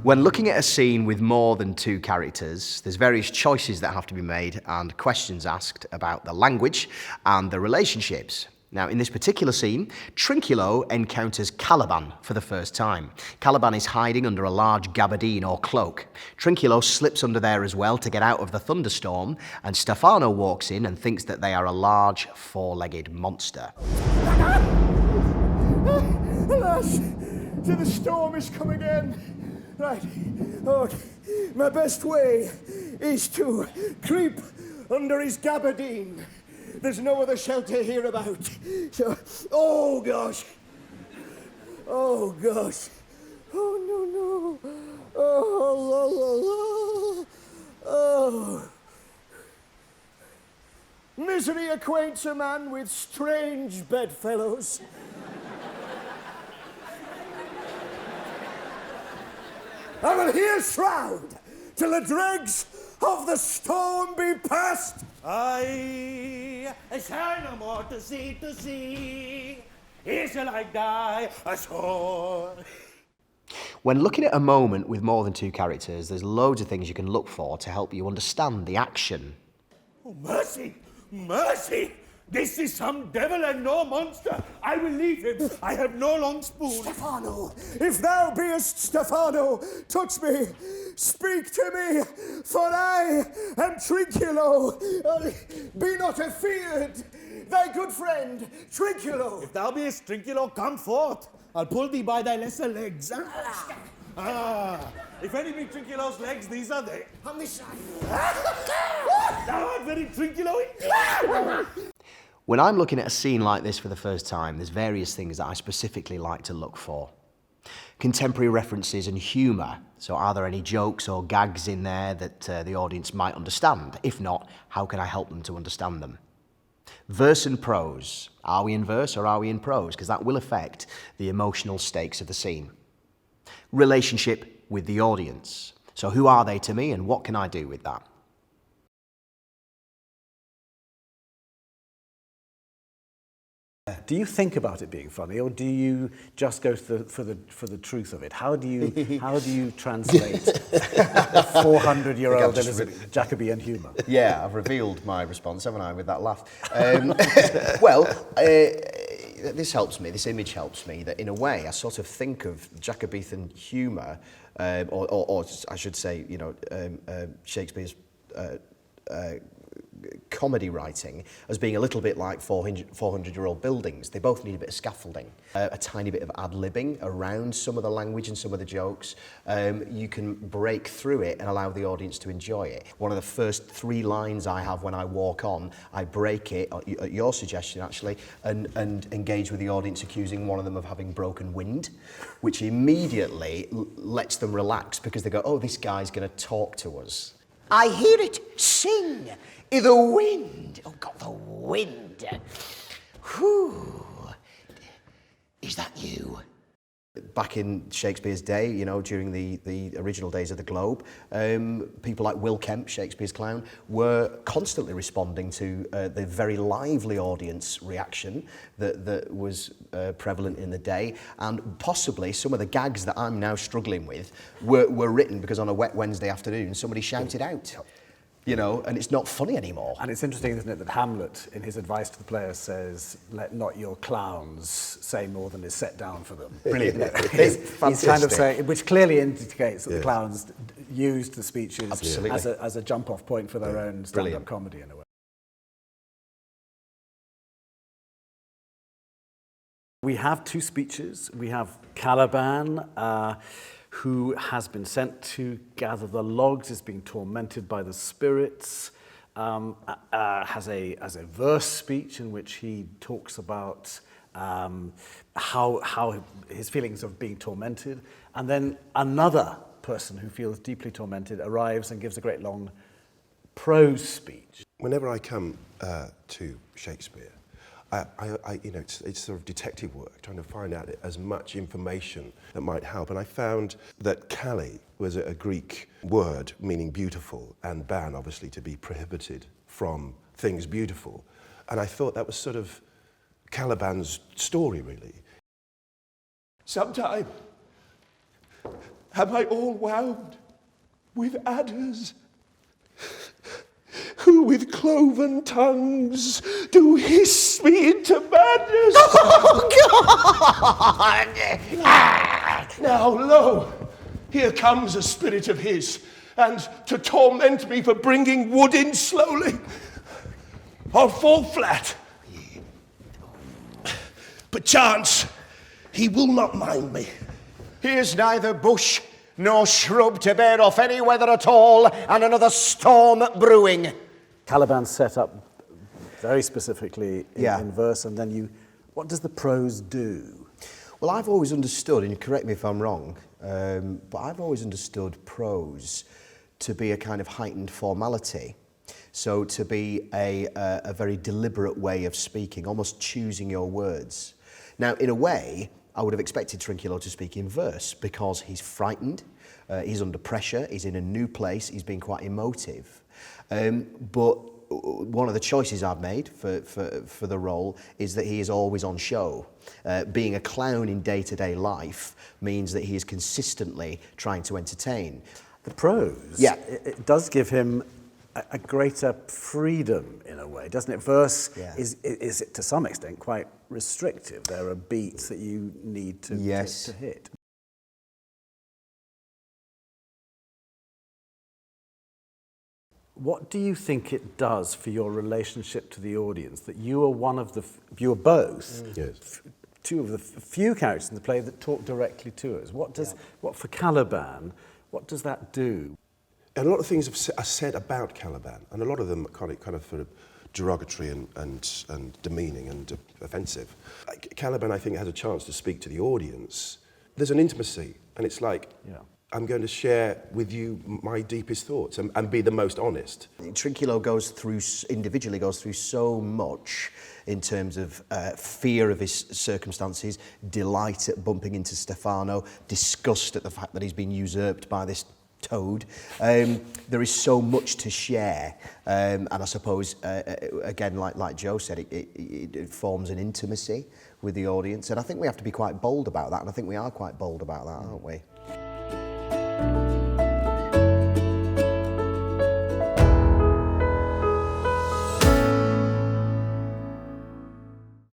When looking at a scene with more than two characters, there's various choices that have to be made and questions asked about the language and the relationships. Now, in this particular scene, Trinculo encounters Caliban for the first time. Caliban is hiding under a large gabardine or cloak. Trinculo slips under there as well to get out of the thunderstorm, and Stefano walks in and thinks that they are a large, four-legged monster. Alas, so the storm is come again. Right, oh, my best way is to creep under his gabardine. There's no other shelter here about. So, oh gosh. Oh gosh. Oh no. Oh. Misery acquaints a man with strange bedfellows. I will here shroud till the dregs of the storm be past. I shall no more to see. Here shall I die a sore. When looking at a moment with more than two characters, there's loads of things you can look for to help you understand the action. Oh, mercy! Mercy! This is some devil and no monster. I will leave him. I have no long spoon. Stefano, if thou beest Stefano, touch me, speak to me, for I am Trinculo. Be not afeared, thy good friend, Trinculo. If thou beest Trinculo, come forth. I'll pull thee by thy lesser legs. If any be Trinculo's legs, these are they. On this side. Thou art very Trinculo indeed. When I'm looking at a scene like this for the first time, there's various things that I specifically like to look for. Contemporary references and humour. So are there any jokes or gags in there that the audience might understand? If not, how can I help them to understand them? Verse and prose. Are we in verse or are we in prose? Because that will affect the emotional stakes of the scene. Relationship with the audience. So who are they to me and what can I do with that? Do you think about it being funny, or do you just go for the truth of it? How do you translate 400-year-old Elizabeth Jacobean humour? Yeah, I've revealed my response, haven't I, with that laugh? This helps me. This image helps me. That in a way, I sort of think of Jacobean humour, or I should say, Shakespeare's. Comedy writing as being a little bit like 400-year-old buildings. They both need a bit of scaffolding, a tiny bit of ad-libbing around some of the language and some of the jokes. You can break through it and allow the audience to enjoy it. One of the first 3 lines I have when I walk on, I break it, at your suggestion actually, and engage with the audience, accusing one of them of having broken wind, which immediately lets them relax because they go, oh, this guy's going to talk to us. I hear it sing i' the wind. Oh, God, the wind. Whew. Is that you? Back in Shakespeare's day, during the original days of the Globe, people like Will Kemp, Shakespeare's clown, were constantly responding to the very lively audience reaction that was prevalent in the day, and possibly some of the gags that I'm now struggling with were written because on a wet Wednesday afternoon somebody shouted out. And it's not funny anymore. And it's interesting, isn't it, that Hamlet, in his advice to the players, says, let not your clowns say more than is set down for them. Brilliant. He's kind of saying, which clearly indicates that the clowns used the speeches as a jump-off point for their own stand-up comedy in a way. We have 2 speeches. We have Caliban, who has been sent to gather the logs, is being tormented by the spirits, has a verse speech in which he talks about how his feelings of being tormented, and then another person who feels deeply tormented arrives and gives a great long prose speech. Whenever I come to Shakespeare, it's sort of detective work, trying to find out as much information that might help. And I found that Kali was a Greek word meaning beautiful, and ban, obviously, to be prohibited from things beautiful. And I thought that was sort of Caliban's story, really. Sometime am I all wound with adders, who with cloven tongues do hiss me into madness. Oh, God! Now, lo, here comes a spirit of his, and to torment me for bringing wood in slowly, I'll fall flat. Perchance he will not mind me. Here's neither bush nor shrub to bear off any weather at all, and another storm brewing. Caliban's set up very specifically Yeah. in verse, and then what does the prose do? Well, I've always understood, and correct me if I'm wrong, but I've always understood prose to be a kind of heightened formality. So to be a very deliberate way of speaking, almost choosing your words. Now, in a way, I would have expected Trinculo to speak in verse because he's frightened, he's under pressure, he's in a new place, he's being quite emotive. But one of the choices I've made for the role is that he is always on show. Being a clown in day-to-day life means that he is consistently trying to entertain. The prose, Yeah. it does give him a greater freedom in a way, doesn't it? Verse Yeah. is to some extent quite restrictive. There are beats that you need to hit. What do you think it does for your relationship to the audience that you are one of the, you are both, Yes. two of the few characters in the play that talk directly to us? What for Caliban, what does that do? And a lot of things are said about Caliban, and a lot of them are kind of sort of derogatory and demeaning and offensive. Caliban, I think, has a chance to speak to the audience. There's an intimacy, and it's like, I'm going to share with you my deepest thoughts and be the most honest. Trinculo individually goes through so much in terms of fear of his circumstances, delight at bumping into Stefano, disgust at the fact that he's been usurped by this toad. There is so much to share, and I suppose, again, like Joe said, it forms an intimacy with the audience, and I think we have to be quite bold about that, and I think we are quite bold about that, aren't we?